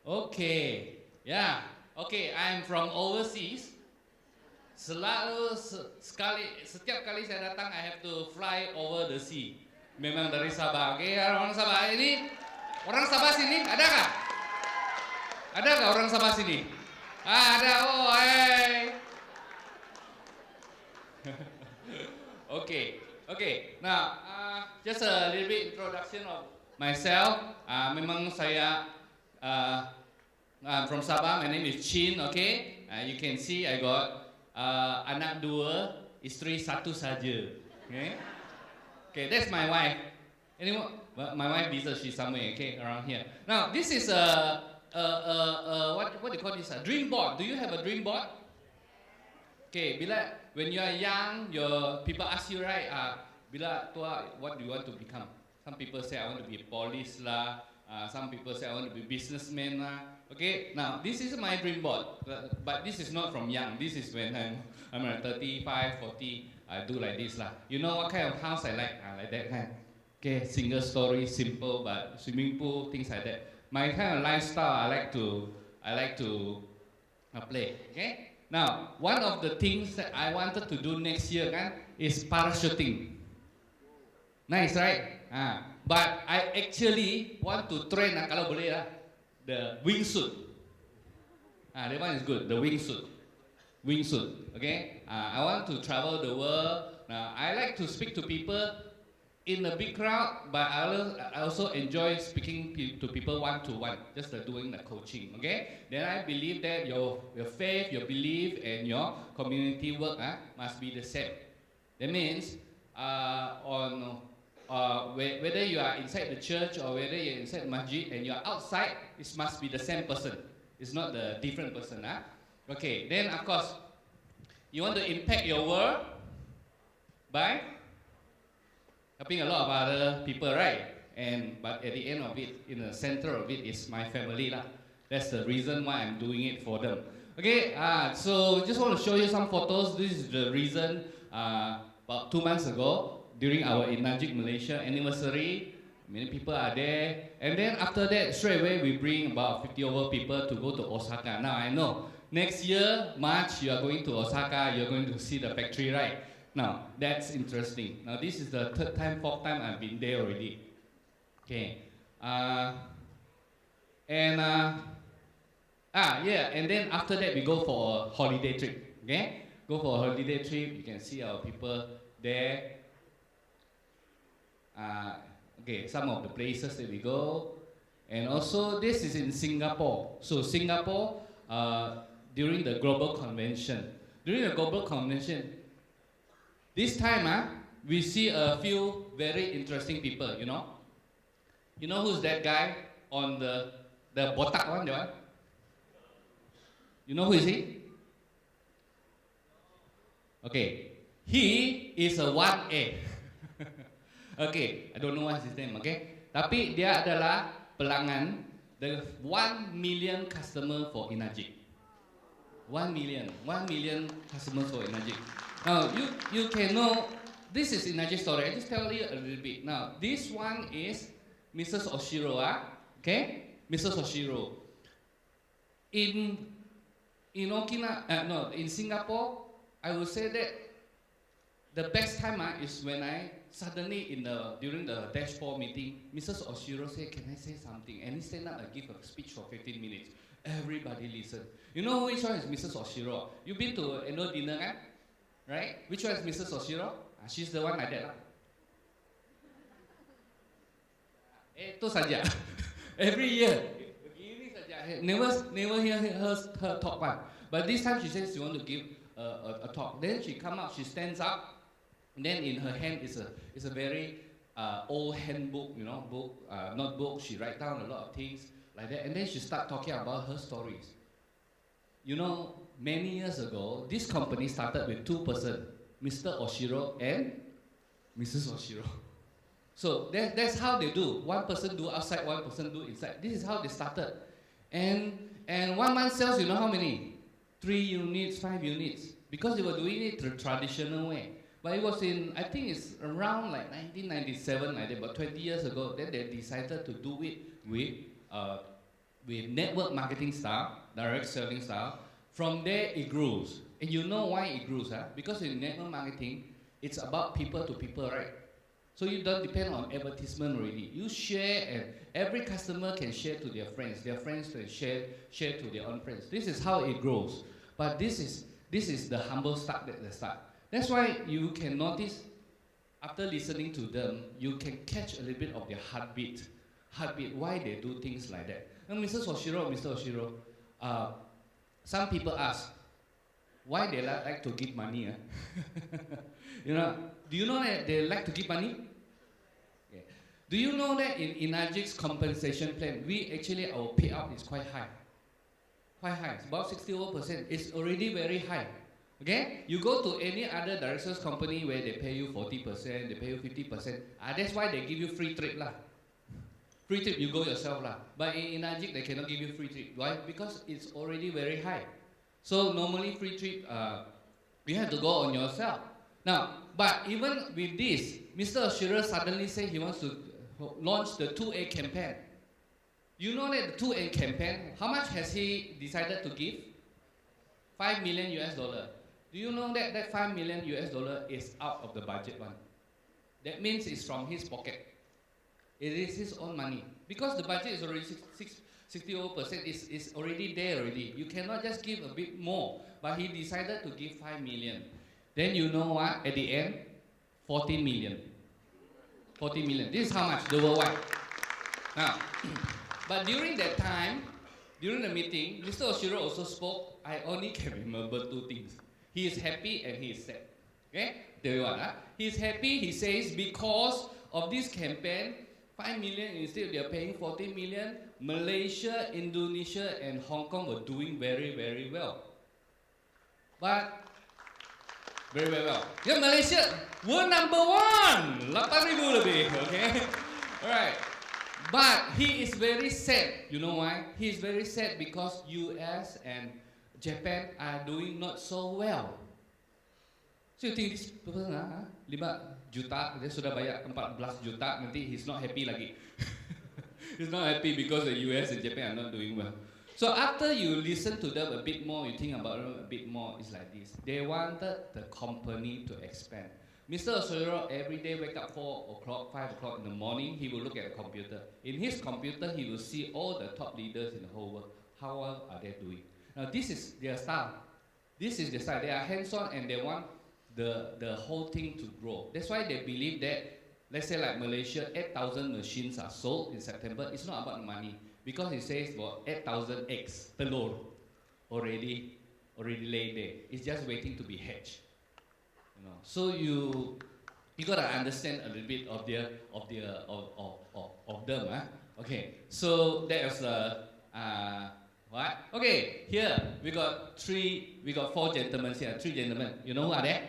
Okay, yeah. Okay, I'm from overseas. Setiap kali saya datang, I have to fly over the sea. Memang dari Sabah. Oke, orang Sabah ini, orang Sabah sini, ada nggak? Ada nggak orang Sabah sini? Ah, ada. Oh, hey. Okay, okay. Now, just a little bit introduction of myself. Memang saya I'm from Sabah. My name is Chin. Okay, you can see I got anak dua, istri satu saja. Okay, okay. That's my wife. Anymore? My wife is she's somewhere. Okay, around here. Now, this is what do you call this? A dream board. Do you have a dream board? Okay, when you are young, your people ask you, right? Bila tua, what do you want to become? Some people say I want to be a police lah. Some people say I want to be businessman lah. Okay, now this is my dream board, but this is not from young. This is when I'm at 35, 40. I do like this lah. You know what kind of house I like? I like that kind. Okay, single story, simple, but swimming pool, things like that. My kind of lifestyle, I like to play. Okay. Now, one of the things that I wanted to do next year is parachuting. Nice, right? But I actually want to train, kalau boleh lah, the wingsuit. That one is good, the wingsuit. Wingsuit, okay? I want to travel the world. Now, I like to speak to people in a big crowd, but I also enjoy speaking to people one-to-one, just doing the coaching, okay? Then I believe that your faith, your belief, and your community work must be the same. That means whether you are inside the church or whether you're inside the masjid and you're outside, it must be the same person. It's not the different person. Okay, then of course, you want to impact your world by helping a lot of other people, right? But at the end of it, in the center of it is my family lah. That's the reason why I'm doing it for them. Okay, so just want to show you some photos. This is the reason about 2 months ago during our Inajik Malaysia anniversary. Many people are there, and then after that, straight away we bring about 50 over people to go to Osaka. Now I know next year March you are going to Osaka. You're going to see the factory, right? Now, that's interesting. Now, this is the third time, fourth time I've been there already. Okay. And then after that, we go for a holiday trip. Okay? Go for a holiday trip. You can see our people there. Okay, some of the places that we go. And also, this is in Singapore. So, Singapore, during the global convention. During the global convention, this time, we see a few very interesting people, you know. You know who's that guy on the botak one, that one? You know who is he? Okay. He is a 1A. Okay, I don't know what's his name, okay? Tapi dia adalah pelanggan, the 1 million customer for Inajik. 1 million customers for Inajik. Now, you can know, this is Inajik story. I just tell you a little bit. Now, this one is Mrs. Oshiro, okay? Mrs. Oshiro. In Singapore, I would say that the best time is when I suddenly during the dashboard meeting, Mrs. Oshiro said, "Can I say something?" And he stand up and give a speech for 15 minutes. Everybody listen. You know which one is Mrs. Oshiro? You've been to annual dinner, right? Which one is Mrs. Oshiro? She's the one like that. Itu saja. Every year. Begini saja. Never hear her talk one. But this time she says she want to give a talk. Then she come up, she stands up, and then in her hand is a very old handbook, you know, notebook. She write down a lot of things like that, and then she start talking about her stories. You know, many years ago, this company started with 2 persons, Mr. Oshiro and Mrs. Oshiro. So that's how they do. One person do outside, one person do inside. This is how they started. And 1 month sales, you know how many? 3 units, 5 units. Because they were doing it the traditional way. But it was I think it's around like 1997, like that, about 20 years ago, then they decided to do it with with network marketing style, direct selling style. From there, it grows. And you know why it grows, huh? Because in network marketing, it's about people to people, right? So you don't depend on advertisement already. You share, and every customer can share to their friends can share to their own friends. This is how it grows. But this is the humble start at the start. That's why you can notice, after listening to them, you can catch a little bit of their heartbeat, why they do things like that. Now, Mr. Oshiro, some people ask, why they like to give money? You know, do you know that they like to give money? Yeah. Do you know that in Inajic's compensation plan, our payout is quite high. Quite high, it's about 61%. It's already very high. Okay? You go to any other directors company where they pay you 40%, they pay you 50%. That's why they give you free trip lah. Free trip, you go yourself lah. But in Ajic, they cannot give you free trip. Why? Because it's already very high. So normally free trip, you have to go on yourself. Now, but even with this, Mr. Oshiro suddenly said he wants to launch the 2A campaign. You know that the 2A campaign, how much has he decided to give? $5 million US. Do you know that that $5 million US is out of the budget one? That means it's from his pocket. It is his own money. Because the budget is already 60%, it's already there already. You cannot just give a bit more. But he decided to give $5 million. Then you know what? At the end, 40 million. 40 million. This is how much, the worldwide. Now, but during that time, during the meeting, Mr. Oshiro also spoke. I only can remember two things. He is happy and he is sad. Okay? Tell you what, he is happy, he says, because of this campaign, 5 million instead they are paying 40 million. Malaysia, Indonesia, and Hong Kong were doing very, very well. But very, very well. Yeah, Malaysia, world number one. 8,000 lebih, okay? Alright. But he is very sad. You know why? He is very sad because US and Japan are doing not so well. So you think this person, 5 juta, dia sudah bayar 14 juta, nanti he's not happy lagi. He's not happy because the US and Japan are not doing well. So after you listen to them a bit more, you think about them a bit more, it's like this. They wanted the company to expand. Mr. Oshiro every day wake up 4 o'clock, 5 o'clock in the morning, he will look at the computer. In his computer, he will see all the top leaders in the whole world. How well are they doing? Now this is their style. This is their style. They are hands-on and they want the whole thing to grow. That's why they believe that, let's say like Malaysia, 8,000 machines are sold in September. It's not about the money. Because it says about 8,000 eggs, telur, already laid there. It's just waiting to be hatched. You know, so you gotta understand a little bit of them, huh? Okay, so that was what? Okay, here we got 4 gentlemen here, 3 gentlemen. You know who are they?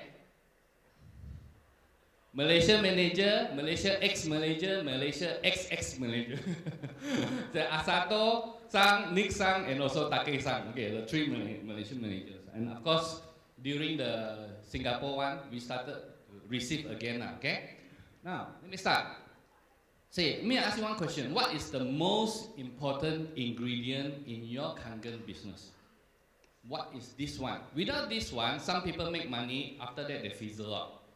Malaysia manager, Malaysia ex-manager, Malaysia ex-ex-manager. The Asato Sang, Nick Sang, and also Take Sang. Okay, the 3 Malaysian managers. And of course, during the Singapore one, we started to receive again. Okay. Now let me start. Let me ask you one question. What is the most important ingredient in your Kangen business? What is this one? Without this one, some people make money. After that, they fizzle out.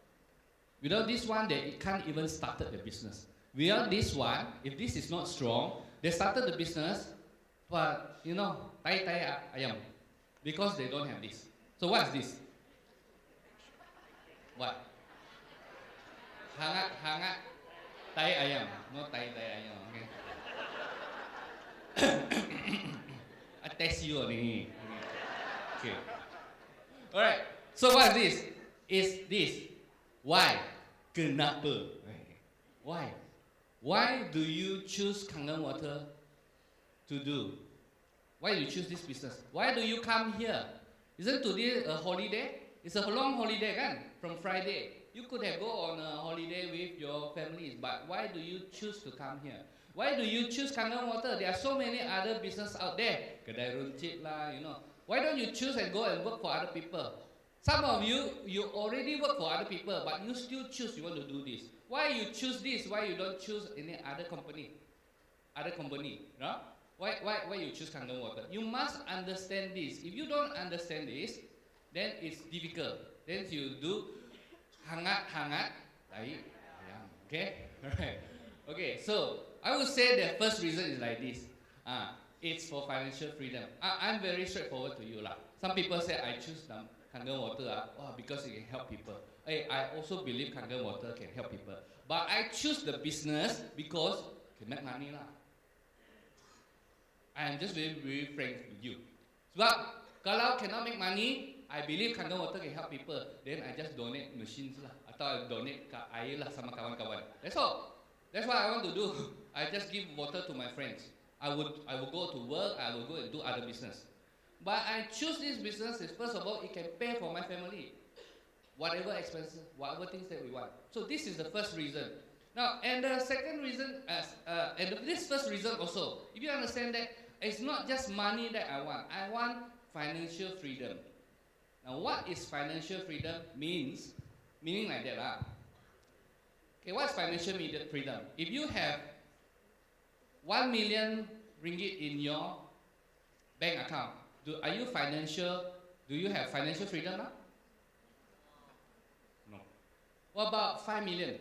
Without this one, they can't even start the business. Without this one, if this is not strong, they started the business, but you know, tai ayam, because they don't have this. So what's this? What? Hangat, tai ayam, not tai ayam. Okay. I test you on it. Okay. All right. So what's this? Is this? Why? Kenapa? Why? Why do you choose Kangen Water to do? Why do you choose this business? Why do you come here? Isn't today a holiday? It's a long holiday, kan? From Friday. You could have go on a holiday with your families, but why do you choose to come here? Why do you choose Kangen Water? There are so many other businesses out there. Kedai runcit lah, you know. Why don't you choose and go and work for other people? Some of you already work for other people, but you still choose you want to do this. Why you choose this? Why you don't choose any other company? No? Why you choose Kangen water? You must understand this. If you don't understand this, then it's difficult. Then you do hangat, tai ayam. Okay? Alright. Okay, so I would say the first reason is like this. It's for financial freedom. I'm very straightforward to you lah. Some people say I choose Kangen water because it can help people. Hey, I also believe Kangen water can help people. But I choose the business because it can make money lah. I am just very frank with you. Sebab kalau cannot make money, I believe Kangen water can help people. Then I just donate machines lah, atau I donate air lah sama kawan-kawan. That's all. That's what I want to do. I just give water to my friends. I would go to work. I will go and do other business. But I choose this business is first of all it can pay for my family, whatever expenses, whatever things that we want. So this is the first reason. Now, and the second reason, and this first reason also, if you understand that it's not just money that I want financial freedom. Now, what is financial freedom meaning like that lah. Okay, what's financial freedom? If you have 1 million ringgit in your bank account, do you have financial freedom now? No. What about 5 million?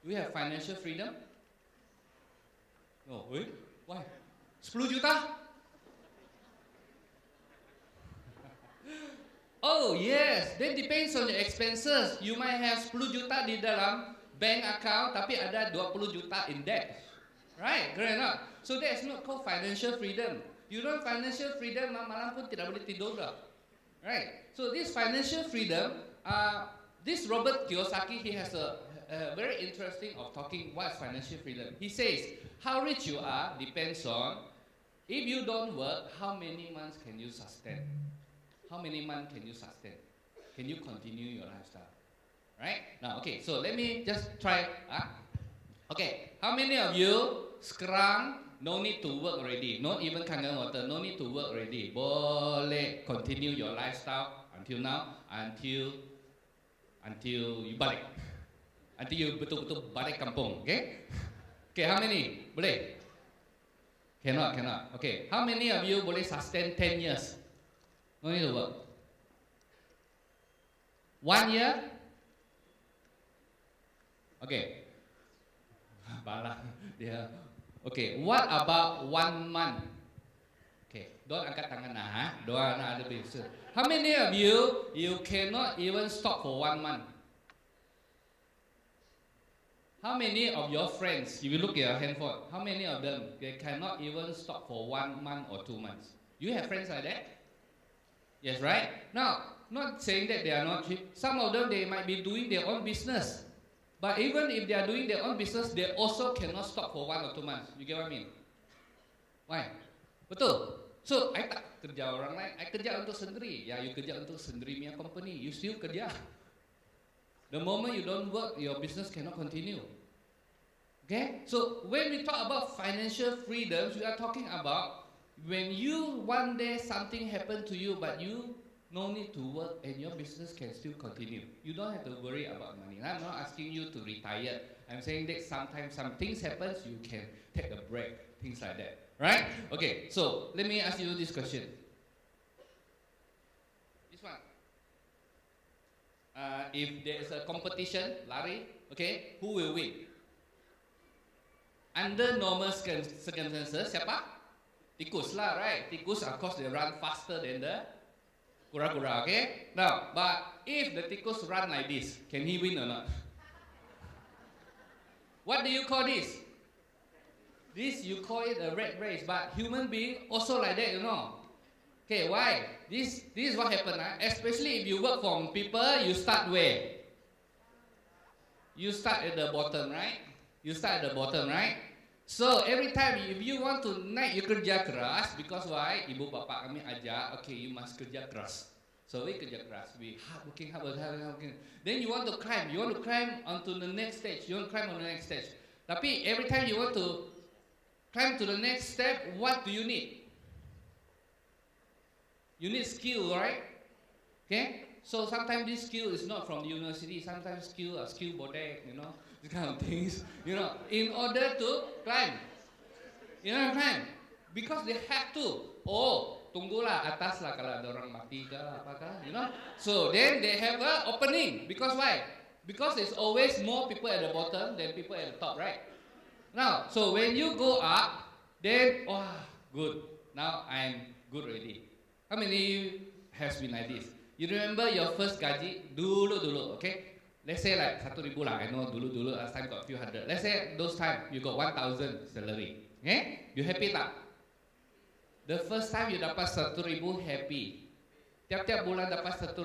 Do you have financial freedom? No. Wait, why? 10 juta? Oh yes, that depends on your expenses. You might have 10 juta di dalam bank account, tapi ada 20 juta in debt. Right? Correct or not? So that's not called financial freedom. You don't financial freedom, malam pun tidak boleh tidur dah. Right? So this financial freedom, this Robert Kiyosaki, he has a very interesting of talking what's financial freedom. He says, how rich you are depends on, if you don't work, how many months can you sustain? How many months can you sustain? Can you continue your lifestyle? Right? Now, okay, so let me just try. Okay, how many of you sekarang no need to work already, not even Kangen water, no need to work already, boleh continue your lifestyle until now, until you balik, until you betul-betul balik kampung, okay? Okay, how many? Boleh? Cannot. Okay, how many of you boleh sustain 10 years? No need to work. 1 year? Okay. Balah dia. Okay, what about 1 month? Okay, don't angkat tangan nah, doa nak ada bisa. How many of you cannot even stop for 1 month? How many of your friends, if you look at your handphone, how many of them they cannot even stop for 1 month or 2 months? You have friends like that? Yes, right? Now, not saying that they are not cheap. Some of them they might be doing their own business. But even if they are doing their own business, they also cannot stop for 1 or 2 months. You get what I mean? Why? Betul. So, I tak kerja orang lain, I kerja untuk sendiri. Ya, you kerja untuk sendiri punya company, you still kerja. The moment you don't work, your business cannot continue. Okay? So, when we talk about financial freedoms, we are talking about when you one day something happen to you, but you no need to work and your business can still continue. You don't have to worry about money. I'm not asking you to retire. I'm saying that sometimes some things happen, you can take a break, things like that. Right? Okay, so let me ask you this question. This one. If there is a competition, lari, okay, who will win? Under normal circumstances, siapa? Tikus lah, right? Tikus, of course, they run faster than the kura-kura, okay? Now, but if the tikus run like this, can he win or not? What do you call this? This you call it a rat race, but human being also like that, you know. Okay, why? This is what happened, especially if you work for people, you start where? You start at the bottom, right? You start at the bottom, right? So every time if you want to naik, you kerja keras, because why? Ibu bapak kami ajak, okay, you must kerja keras. So we kerja keras, we hard working. Then you want to climb onto the next stage. You want to climb on the next stage. Tapi every time you want to climb to the next step, what do you need? You need skill, right? Okay? So sometimes this skill is not from the university. Sometimes skill bodek, you know, these kind of things. You know, in order to climb. You know, climb. Because they have to. Oh, tunggulah atas lah kalau ada orang mati ke apakah, you know. So then they have a opening. Because why? Because there's always more people at the bottom than people at the top, right? Now, so when you go up, then, good. Now I'm good already. How many has been like this? You remember your first gaji? Dulu, okay? Let's say like 1,000 lah. I know dulu, last time got a few hundred. Let's say those time you got 1,000 salary. Okay? You happy tak? The first time you dapat 1,000 happy. Tiap-tiap bulan dapat 1,000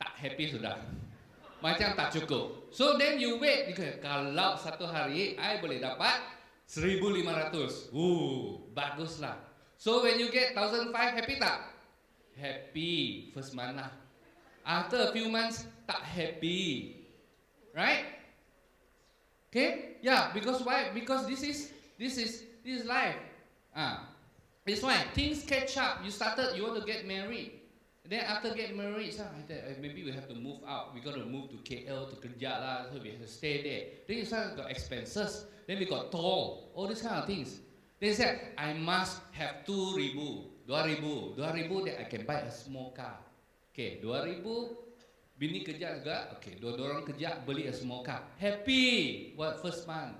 tak happy sudah. Macam tak cukup. So then you wait. Kalau satu hari I boleh dapat 1,500. Baguslah. So when you get 1,500 happy tak? Happy first month lah. After a few months tak happy. Right? Okay? Yeah, because why? Because this is life. That's why things catch up. You want to get married. Then after get married, maybe we have to move out. We got to move to KL to kerja lah, so we have to stay there. Then you start got expenses. Then we got toll, all these kind of things. They said I must have 2,000 that I can buy a small car. Okay, 2,000 bini kerja juga. Okay, dua orang kerja beli a small car. Happy. What first month,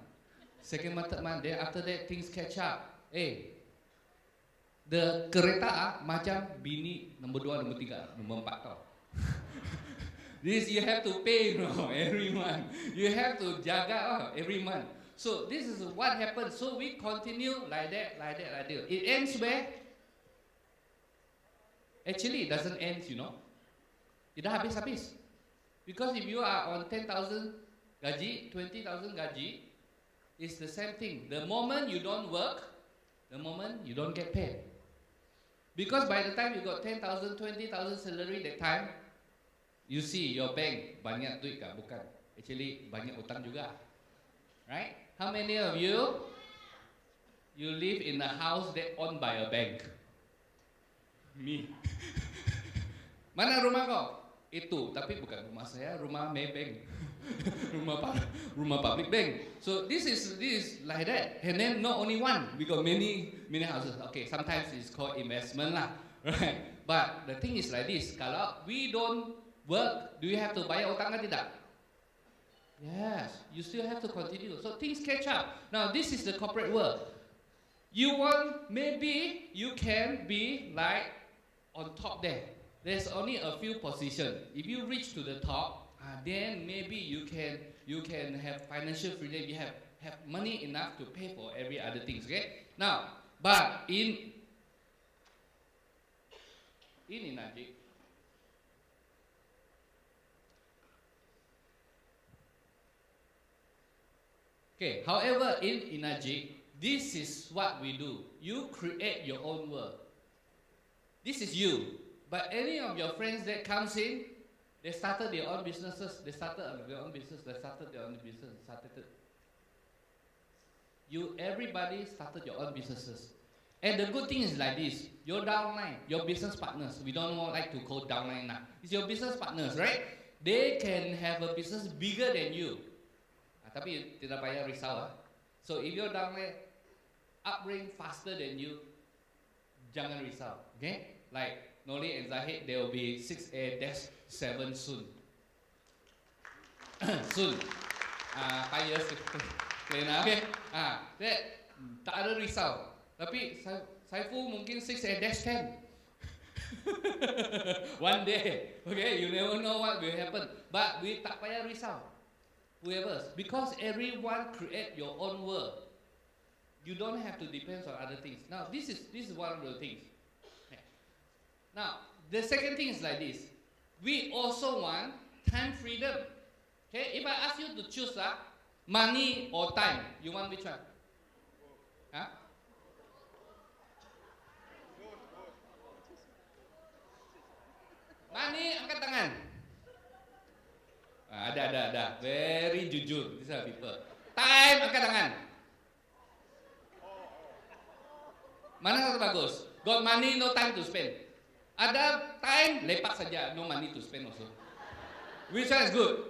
second month, third month. Then after that things catch up. The kereta macam bini nombor 2, nombor 3, nombor 4 tau. This you have to pay every month. You have to jaga every month. So this is what happens. So we continue like that. It ends where? Actually it doesn't end, you know. It dah habis. Because if you are on 10,000 gaji, 20,000 gaji, it's the same thing. The moment you don't work, the moment you don't get paid. Because by the time you got 10,000, 20,000 salary that time, you see your bank banyak duit kah? Bukan. Actually banyak utang juga. Right? How many of you live in a house that owned by a bank? Me. Mana rumah kau? Itu, tapi bukan rumah saya, rumah Maybank. rumah public bank. So this is like that. And then not only one, we got many houses. Okay, sometimes it's called investment lah, right? But the thing is like this. Kalau we don't work, do you have to bayar utang ke tidak? Yes, you still have to continue. So things catch up. Now this is the corporate world. Maybe you can be like on top there. There's only a few positions. If you reach to the top, then maybe you can have financial freedom. You have money enough to pay for every other things. Okay. Now, but in Inaji, okay. However, in Inaji, this is what we do. You create your own world. This is you. But any of your friends that comes in, they started their own businesses. Everybody started your own businesses. And the good thing is like this. Your downline, your business partners, we don't like to call downline now. It's your business partners, right? They can have a business bigger than you. Tapi tidak payah risau. So if your downline upbring faster than you, jangan risau. Okay? Like Noli and Zahid, there will be 6A-7 soon. Soon. 5 years. Okay? Tak ada risau. Tapi Saiful mungkin 6A-10. One day. Okay? You never know what will happen. But we tak payah risau. Whoever. Because everyone create your own world. You don't have to depend on other things. Now, this is one of the things. Now, the second thing is like this. We also want time freedom. Okay, if I ask you to choose money or time, you want which one? Huh? Money, angkat tangan. Ada. Very jujur, these are people. Time, angkat tangan. Mana satu bagus? Got money, no time to spend. Ada time, lepak saja, no money to spend also. Which one is good?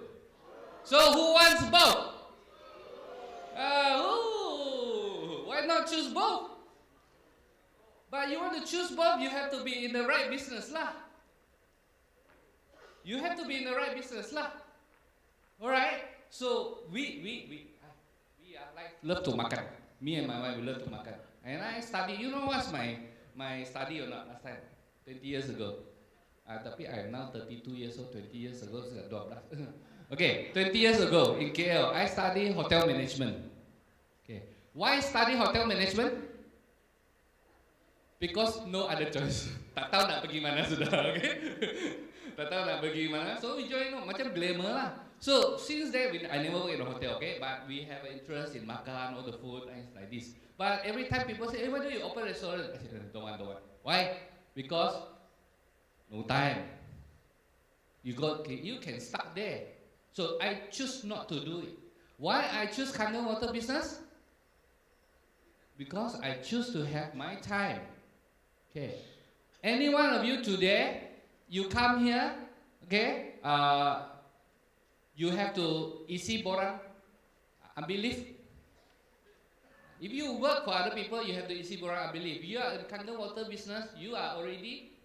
So who wants both? Why not choose both? But you want to choose both, you have to be in the right business lah. You have to be in the right business lah. Alright? So we are like love to makan. Me and my wife we love to makan. And I study, you know what's my study or not last time? 20 years ago. Tapi I am now 32 years old, 20 years ago, 12. Okay, 20 years ago in KL, I study hotel management. Okay. Why study hotel management? Because no other choice. Tak tahu nak pergi mana sudah, okay? Tak tahu nak pergi mana, so we join, macam glamour lah. So since then, I never work in a hotel, okay? But we have an interest in makan, all the food, things like this. But every time people say, hey, why do you open a restaurant? I said, don't want. Why? Because no time. You can start there. So I choose not to do it. Why I choose KANGEN water business? Because I choose to have my time. Okay. Any one of you today, you come here, okay? You have to isi borang, ambil lift. If you work for other people, you have to isi borang, ambil lift. You are in KANGEN water business, you are already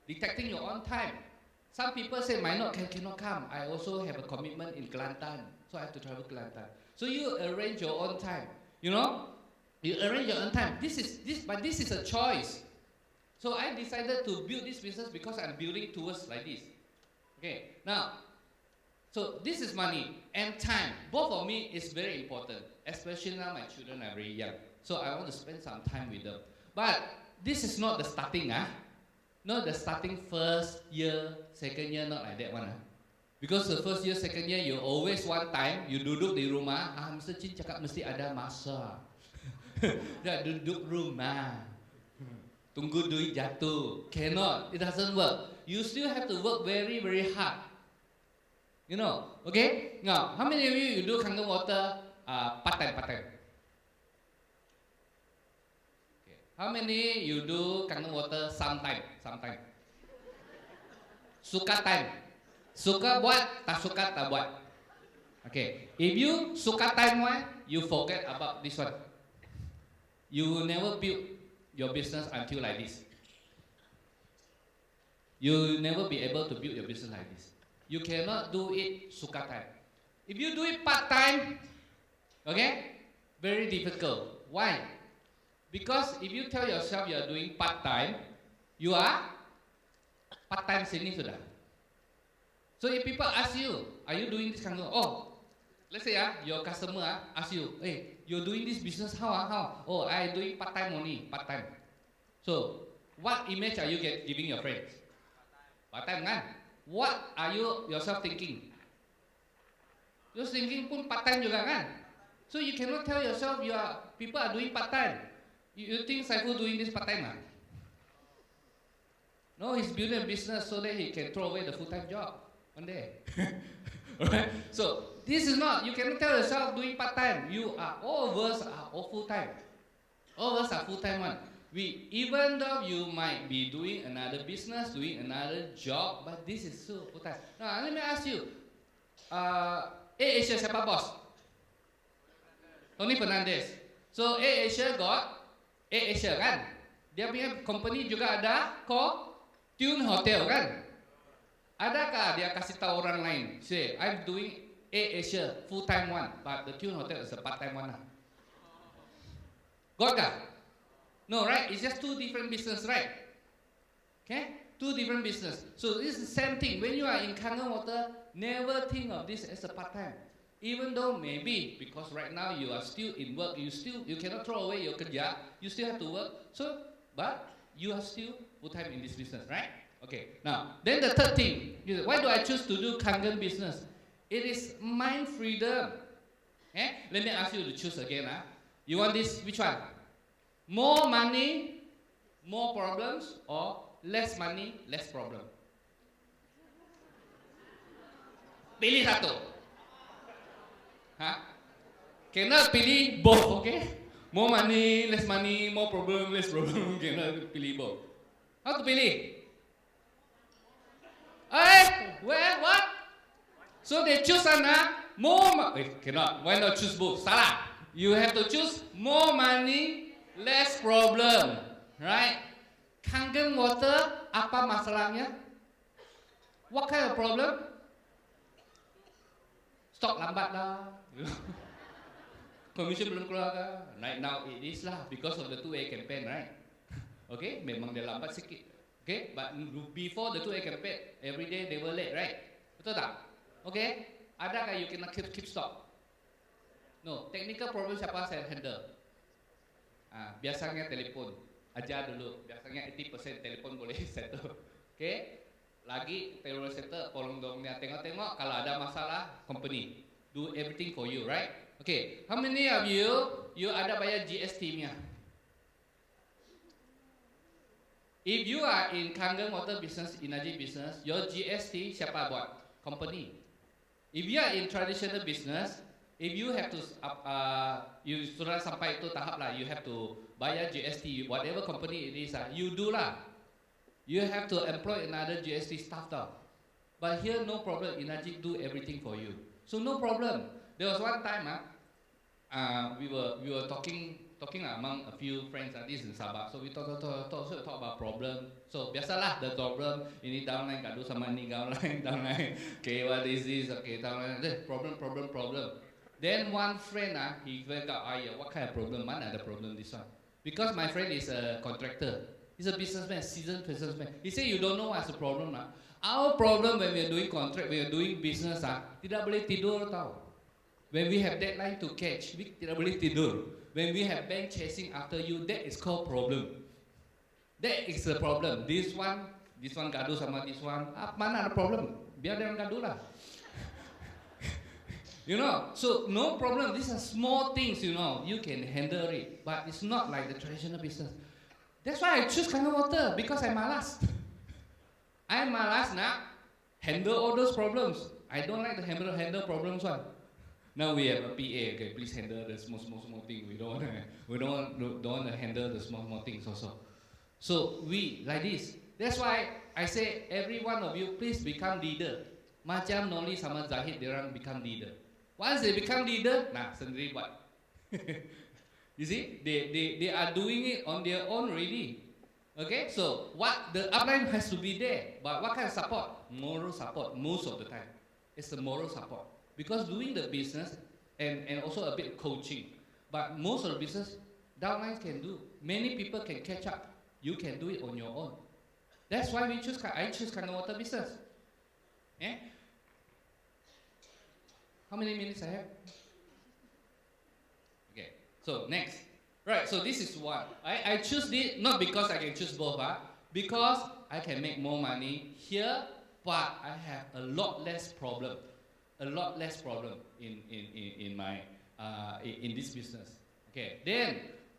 detecting your own time. Some people say, cannot come. I also have a commitment in Kelantan, so I have to travel to Kelantan. So you arrange your own time. You know, you arrange your own time. This is a choice. So I decided to build this business because I'm building towards like this. Okay, now, so this is money and time. Both of me is very important, especially now my children are very young. So I want to spend some time with them. But this is not the starting, not the starting first year, second year, not like that one. Because the first year, second year, you always one time, you duduk di rumah, Mr. Chin cakap mesti ada masa. Dah duduk rumah. Tunggu duit jatuh. Cannot, it doesn't work. You still have to work very, very hard. You know, okay? Now, how many of you do KANGEN water part-time? How many you do KANGEN water sometime? Suka time. Suka buat, tak suka tak buat. Okay. If you suka time one, you forget about this one. You will never build your business until like this. You will never be able to build your business like this. You cannot do it suka time. If you do it part-time, okay, very difficult. Why? Because if you tell yourself you are doing part-time, you are part-time sini sudah. So if people ask you, are you doing this KANGEN? Oh, let's say your customer ask you, hey, you're doing this business, how? Oh, I doing part-time only, part-time. So, what image are you giving your friends? Part-time kan? What are you yourself thinking? You're thinking pun part-time juga kan? So you cannot tell yourself people are doing part-time. You think Saiful doing this part-time? No, he's building a business so that he can throw away the full-time job one day. Alright? So this is not, you cannot tell yourself doing part-time. All of us are all full-time. All of us are full-time one. Even though you might be doing another business, doing another job, but this is still full-time. Now let me ask you, Asia siapa bos? Tony Fernandez. So Asia got Asia kan? Dia punya company juga ada Tune Hotel kan? Adakah dia kasih tahu orang lain? Say, I'm doing Asia full-time one, but the Tune Hotel is a part-time one. Got kah? No, right? It's just two different business, right? Okay? Two different business. So this is the same thing. When you are in KANGEN water, never think of this as a part-time. Even though maybe, because right now you are still in work, you cannot throw away your kerja, you still have to work. So, but you are still full-time in this business, right? Okay. Now, then the third thing, why do I choose to do KANGEN business? It is mind freedom. Okay? Let me ask you to choose again. You want this, which one? More money, more problems, or less money, less problem? Pilih satu. Cannot pilih both, okay? More money, more problem, less problem. Cannot pilih both. How to pilih? What? So they choose more cannot. Why not choose both? Salah. You have to choose more money, less problem. right? Kangen water, apa masalahnya? What kind of problem? Stok lambat lah. Commission belum keluar kan? Right now it is lah because of the 2A campaign, right? Okay, memang dia lambat sikit. Okay, but before the 2A campaign, every day they were late, right? Betul tak? Okay, adakah you kena keep stock? No, technical problem siapa saya handle? Biasanya telefon, ajar dulu. Biasanya 80% telefon boleh settle. Okay, lagi telefon settle, tolong dong dia tengok-tengok kalau ada masalah, company do everything for you, right? Okay, how many of you ada bayar GST-nya? If you are in Kangen water business, energy business, your GST siapa buat? Company. If you are in traditional business, if you have to, you sudah sampai itu tahap lah, you have to bayar GST, whatever company it is, you do lah. You have to employ another GST staff tau. But here no problem, energy do everything for you. So no problem. There was one time, we were talking among a few friends, this in Sabah. So we talk about problem. So biasalah the problem. Ini downline kadu sama ini downline. Okay, what is this? Okay, downline. Problem. Then one friend, he went out. What kind of problem? Mana ada problem this one? Because my friend is a contractor. He's a businessman, seasoned businessman. He said you don't know what's the problem. Our problem when we are doing contract, we are doing business, tidak boleh tidur tau. When we have deadline to catch, we tidak boleh tidur. When we have bank chasing after you, that is called problem. That is the problem. This one gaduh sama this one, mana ada problem? Biar dia gaduh lah. You know, so no problem. These are small things, you know, you can handle it. But it's not like the traditional business. That's why I choose Kangen water, because I'm malas. I'm malas nak handle all those problems. I don't like to handle problems one. Now we have a PA, okay, please handle the small thing. We don't want to handle the small things also. So we like this. That's why I say every one of you please become leader. Macam Noli sama Zahid diorang become leader. Once they become leader, nah sendiri buat. You see, they are doing it on their own already. Okay, so what the upline has to be there, but what kind of support? Moral support most of the time. It's the moral support. Because doing the business and also a bit coaching, but most of the business downlines can do. Many people can catch up. You can do it on your own. That's why I choose Kangen water business. Eh? How many minutes I have? Okay, so next. Right, so this is one. I choose this not because I can choose both, because I can make more money here, but I have a lot less problem. In my in this business. Okay, then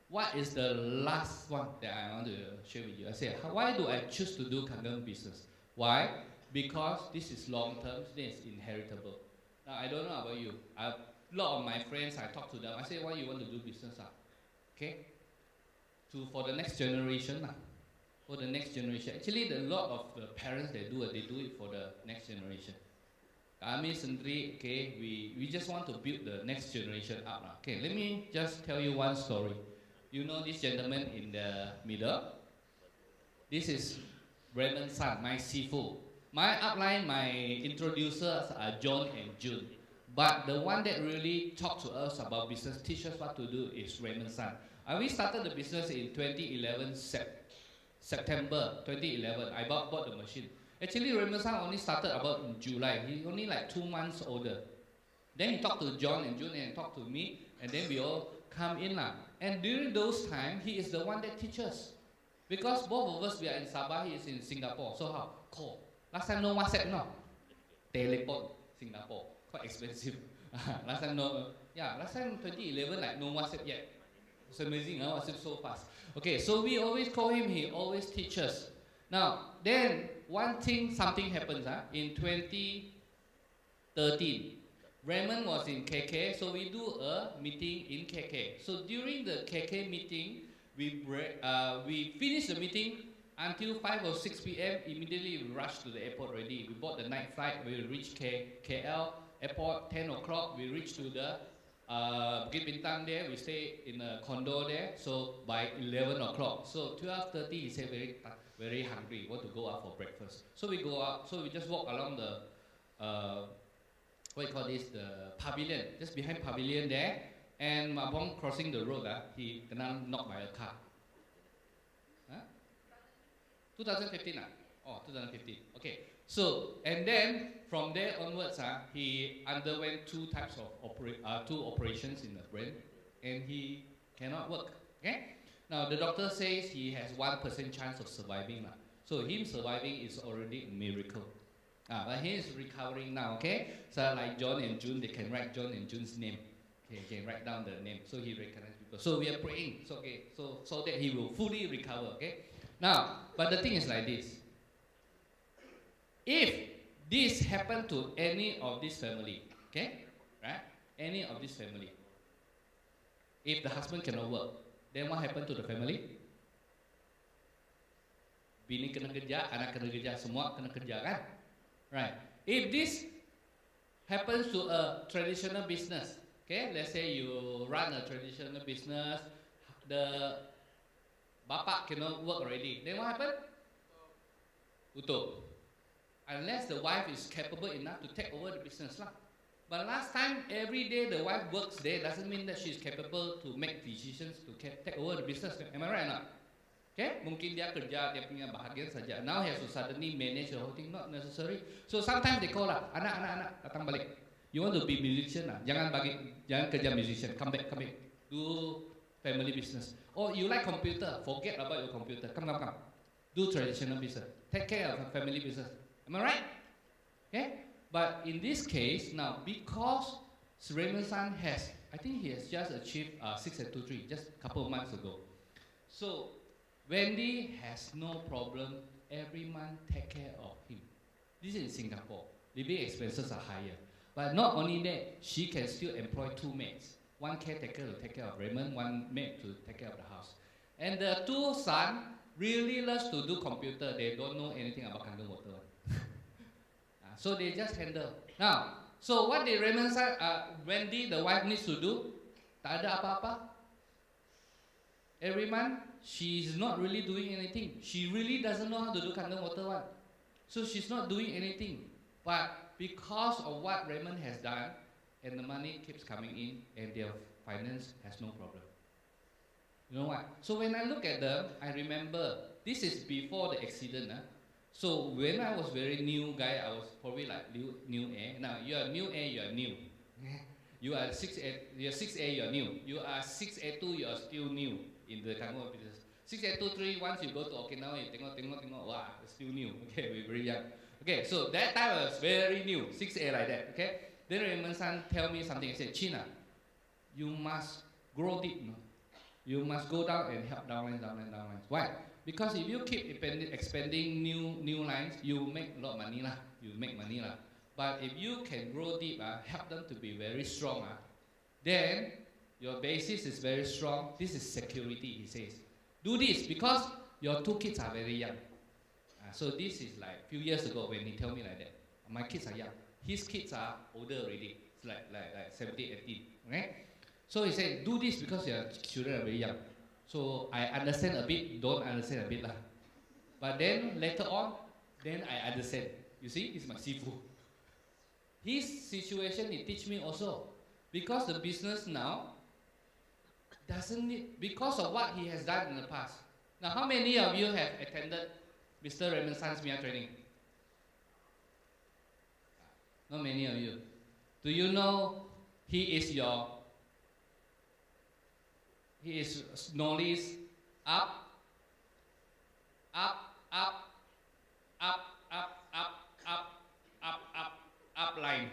what is the last one that I want to share with you? I say, why do I choose to do Kangen business? Why? Because this is long term, this is inheritable. Now I don't know about you. A lot of my friends, I talk to them. I say, why you want to do business? Okay, for the next generation. For the next generation. Actually, a lot of the parents they do it for the next generation. Kami sendiri, okay, we just want to build the next generation up. Okay, let me just tell you one story. You know this gentleman in the middle? This is Raymond's son, my Sifu. My upline, my introducers are John and June. But the one that really talk to us about business, teach us what to do is Raymond's son. We started the business in 2011, September 2011. I bought the machine. Actually, Raymond's son only started about in July. He's only like 2 months older. Then he talked to John and June and talked to me, and then we all come in lah. And during those times, he is the one that teaches. Because both of us, we are in Sabah, he is in Singapore. So how? Call. Last time no WhatsApp, no. Teleport, Singapore. Quite expensive. Last time 2011, like no WhatsApp yet. It's amazing, WhatsApp so fast. Okay, so we always call him, he always teaches. Now, then something happens in 2013. Raymond was in KK, so we do a meeting in KK. So during the KK meeting, we finish the meeting until 5 or 6 p.m. Immediately we rush to the airport already. We bought the night flight, we reach KL airport 10 o'clock. We reach to the Bukit Bintang there, we stay in a condo there. So by 11 o'clock, so 12:30, he said very hungry, want to go out for breakfast. So we go out, so we just walk along the, what you call this, the pavilion, just behind pavilion there. And upon crossing the road, he kena knocked by a car. Huh? 2015 Oh, 2015. Okay. So, and then from there onwards, he underwent two types of two operations in the brain, and he cannot work. Okay. Now the doctor says he has 1% chance of surviving. So him surviving is already a miracle. But he is recovering now. Okay. So like John and June, they can write John and June's name. Okay, he can write down the name, so he recognizes people. So we are praying, so okay, so that he will fully recover. Okay. Now, but the thing is like this. If this happened to any of this family, okay, right? Any of this family, if the husband cannot work, then what happened to the family? Bini kena kerja, anak kena kerja, semua kena kerja kan? Right. If this happens to a traditional business, okay, let's say you run a traditional business, the bapak cannot work already, then what happened? Tutup. Unless the wife is capable enough to take over the business lah. But last time, every day the wife works there doesn't mean that she's capable to make decisions to take over the business. Am I right or not? Okay, mungkin dia kerja, dia punya bahagian saja. Now he has to suddenly manage the whole thing, not necessary. So sometimes they call lah, anak, datang balik. You want to be musician lah, jangan kerja musician, come back, do family business. Or you like computer, forget about your computer, come. Do traditional business, take care of family business. Am I right? Okay? But in this case, now, because Raymond San has, I think he has just achieved 623, just a couple of months ago. So, Wendy has no problem, every month take care of him. This is in Singapore. Living expenses are higher. But not only that, she can still employ two maids. One caretaker to take care of Raymond, one maid to take care of the house. And the two sons really loves to do computer. They don't know anything about KANGEN water. So they just handle. Now, so what did Raymond say, Wendy, the wife, needs to do? Tak ada apa-apa. Every month, she's not really doing anything. She really doesn't know how to do KANGEN water one. So she's not doing anything. But because of what Raymond has done, and the money keeps coming in, and their finance has no problem. You know what? So when I look at them, I remember, this is before the accident. So when I was very new guy, I was probably like new A. Now you are new A, you are new. You are 6A, you are 6A, you are new. You are 6A2, you are still new in the KANGEN business. 6A23, once you go to Okinawa, you tengok, wow, it's still new. Okay, we're very young. Okay, so that time I was very new, 6A like that. Okay, then Raymond San tell me something. He said, China, you must grow deep. No? You must go down and help downlines. Why? Because if you keep expanding new lines, you make a lot of money lah. You make money lah. But if you can grow deep, help them to be very strong, then your basis is very strong. This is security, he says. Do this because your two kids are very young. So this is like a few years ago when he told me like that. My kids are young. His kids are older already. It's like 17, 18. Okay? So he said, do this because your children are very young. So I understand a bit, don't understand a bit lah. But then later on, then I understand. You see, it's my sifu. His situation, he teach me also. Because the business now doesn't need, because of what he has done in the past. Now, how many of you have attended Mr. Raymond San's MIA training? Not many of you. Do you know he is Nolly's up line.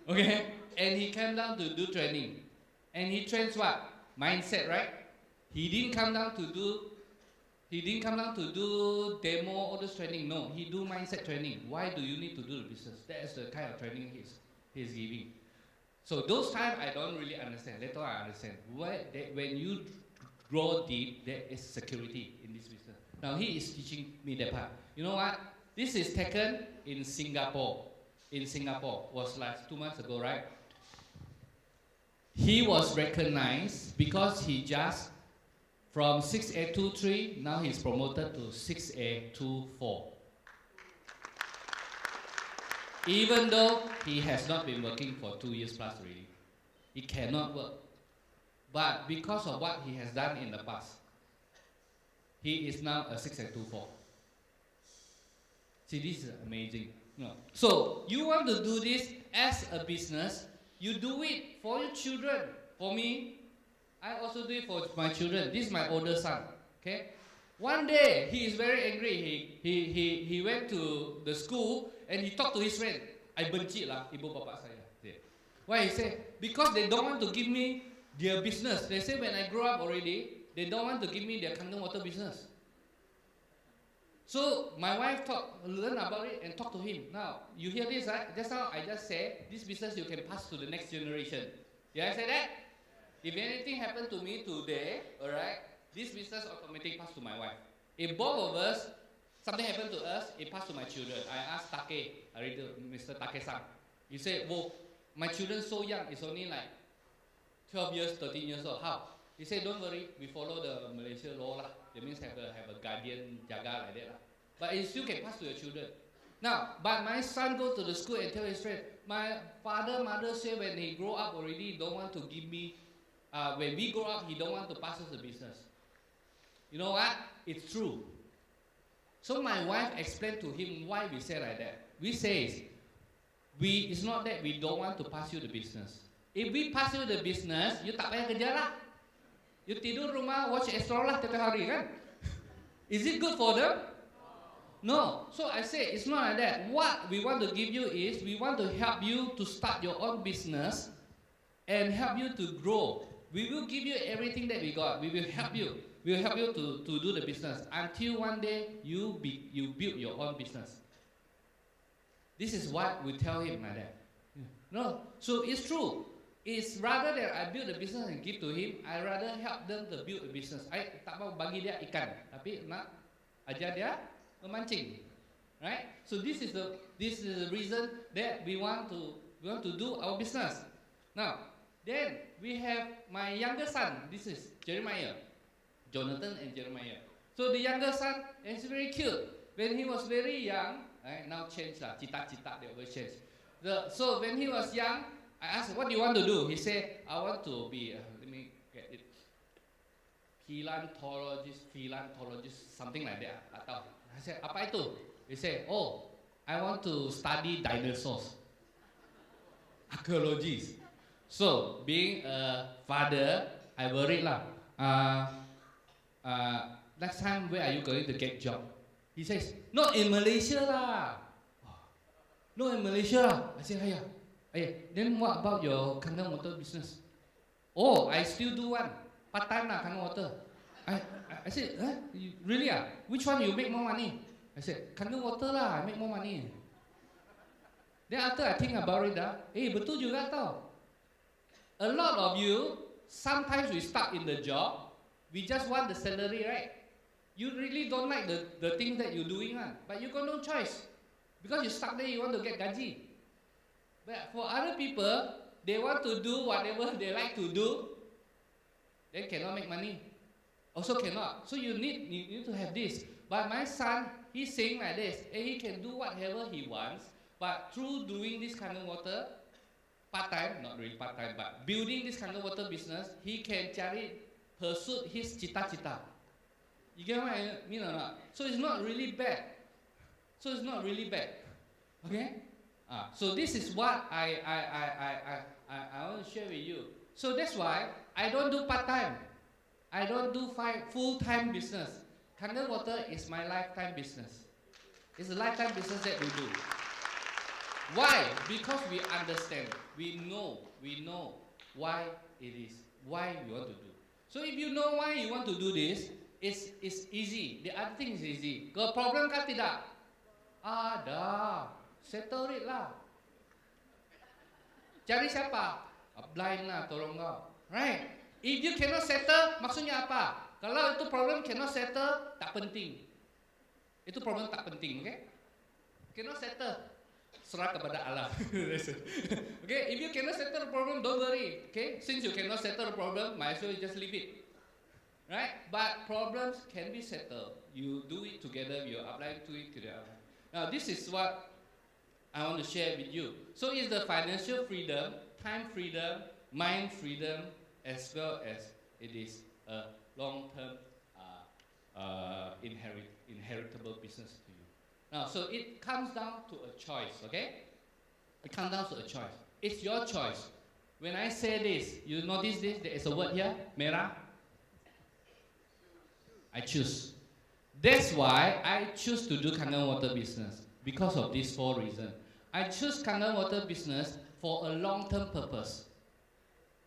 Okay? And he came down to do training. And he trains what? Mindset, right? He didn't come down to do demo, all this training. No, he do mindset training. Why do you need to do the business? That's the kind of training he's giving. So those times I don't really understand. Later I understand. When you grow deep, there is security in this business. Now he is teaching me that part. You know what? This is taken in Singapore. in Singapore. Was like 2 months ago, right? He was recognized because he just from 6A23, now he's promoted to 6A24. Even though he has not been working for 2 years plus already. He cannot work. But because of what he has done in the past, he is now a 6A24. See, this is amazing. No. So, you want to do this as a business, you do it for your children. For me, I also do it for my children. This is my older son. Okay? One day, he is very angry. He went to the school and he talked to his friend. I benci lah ibu bapa saya. Why? He said, because they don't want to give me their business. They say when I grow up already, they don't want to give me their KANGEN water business. So my wife learned about it and talked to him. Now, you hear this, right? Just now I just said, this business you can pass to the next generation. Did I say that? If anything happened to me today, alright, this business automatically pass to my wife. If both of us, something happened to us, it passed to my children. I asked Take, Mr. Take-san. He said, well, my children so young, it's only like 12 years, 13 years old. How? He said, don't worry, we follow the Malaysia law lah. That means have a guardian, jaga like that lah. But it still can pass to your children. Now, but my son go to the school and tell his friend, my father, mother say when he grow up already, don't want to give me, when we grow up, he don't want to pass us the business. You know what? It's true. So my wife explained to him why we say like that. We say, it's not that we don't want to pass you the business. If we pass you the business, you tak payah kerja lah. You tidur rumah, watch Astro lah tiap hari kan? Is it good for them? No. So I say, it's not like that. What we want to give you is, we want to help you to start your own business and help you to grow. We will give you everything that we got. We will help you. We will help you to do the business until one day you build your own business. This is what we tell him like that. No, so it's true. It's rather than I build the business and give to him, I rather help them to build a business. I tak mau bagi dia ikan, tapi nak ajar dia memancing, right? So this is the reason that we want to do our business. Now, then we have my younger son. This is Jeremiah, Jonathan and Jeremiah. So the younger son is very cute. When he was very young, right, now change lah, cita-cita they always change. So when he was young, I asked, what do you want to do? He said, I want to be, let me get it, philanthropologist, something like that. I said, apa itu? He said, oh, I want to study dinosaurs. Archaeologists. So, being a father, I worried lah. Next time, where are you going to get job? He says, not in Malaysia lah. No, in Malaysia lah. I said, then what about your KANGEN water business? Oh, I still do one. Part-time lah, KANGEN water. I said, really ah? Which one you make more money? I said, KANGEN water lah, I make more money. Then after I think about it, betul juga tau. A lot of you, sometimes we start in the job, we just want the salary, right? You really don't like the things that you're doing, but you got no choice. Because you stuck there, you want to get gaji. But for other people, they want to do whatever they like to do, they cannot make money. Also cannot. So you need to have this. But my son, he's saying like this, he can do whatever he wants, but through doing this KANGEN water, part-time, not really part-time, but building this KANGEN water business, he can pursue his cita-cita. You get what I mean or not? So it's not really bad. Okay? So this is what I want to share with you. So that's why I don't do part-time. I don't do full-time business. KANGEN water is my lifetime business. It's a lifetime business that we do. Why? Because we understand. We know why it is. Why we want to do. So if you know why you want to do this, it's easy. The other thing is easy. Kalau problem kah tidak? Ada. Settle it lah. Cari siapa? Blind lah, tolong kau. Right? If you cannot settle, maksudnya apa? Kalau itu problem cannot settle, tak penting. Itu problem tak penting, okay? Cannot settle. serah kepada Allah. Okay, if you cannot settle the problem, don't worry. Okay, since you cannot settle the problem, might as well just leave it. Right? But problems can be settled. You do it together, you apply to it together. Now, this is what I want to share with you. So, it's the financial freedom, time freedom, mind freedom, as well as it is a long-term inheritable business to you. Now, so it comes down to a choice, okay? It comes down to a choice. It's your choice. When I say this, you notice this? There is a word here, merah. I choose. That's why I choose to do Kangen water business, because of these 4 reasons. I choose Kangen water business for a long-term purpose.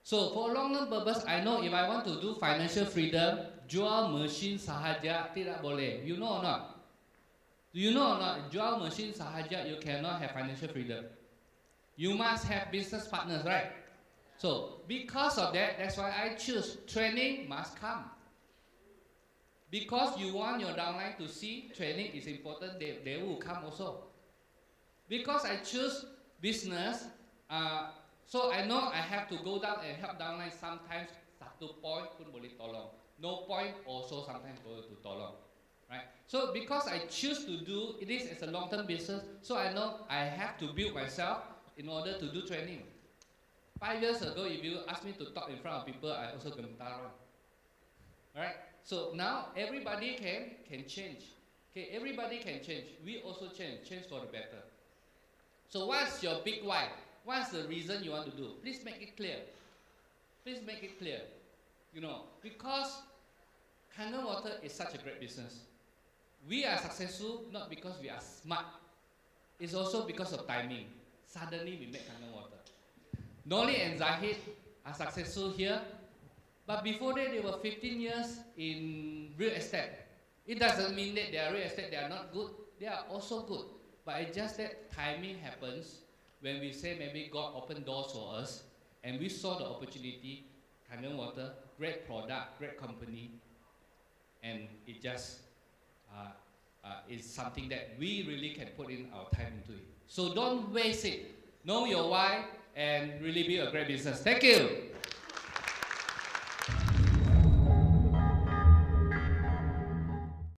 So for a long-term purpose, I know if I want to do financial freedom, jual mesin sahaja tidak boleh. You know or not? Do you know or not? Jual mesin sahaja, you cannot have financial freedom. You must have business partners, right? So because of that, that's why I choose training must come. Because you want your downline to see training is important, they will come also. Because I choose business, so I know I have to go down and help downline sometimes. 1 point pun boleh tolong. No point also sometimes go to tolong. Right? So because I choose to do this as a long-term business, so I know I have to build myself in order to do training. 5 years ago, if you ask me to talk in front of people, I also gemetar. Right? So now everybody can change. Okay, everybody can change. We also change for the better. So what's your big why? What's the reason you want to do? Please make it clear. Please make it clear. You know, because Kangen water is such a great business. We are successful not because we are smart. It's also because of timing. Suddenly we make Kangen water. Noli and Zahid are successful here. But before that, they were 15 years in real estate. It doesn't mean that they are real estate, they are not good. They are also good. But it's just that timing happens when we say maybe God opened doors for us and we saw the opportunity, Kangen water, great product, great company, and it just is something that we really can put in our time into it. So don't waste it. Know your why and really be a great business. Thank you.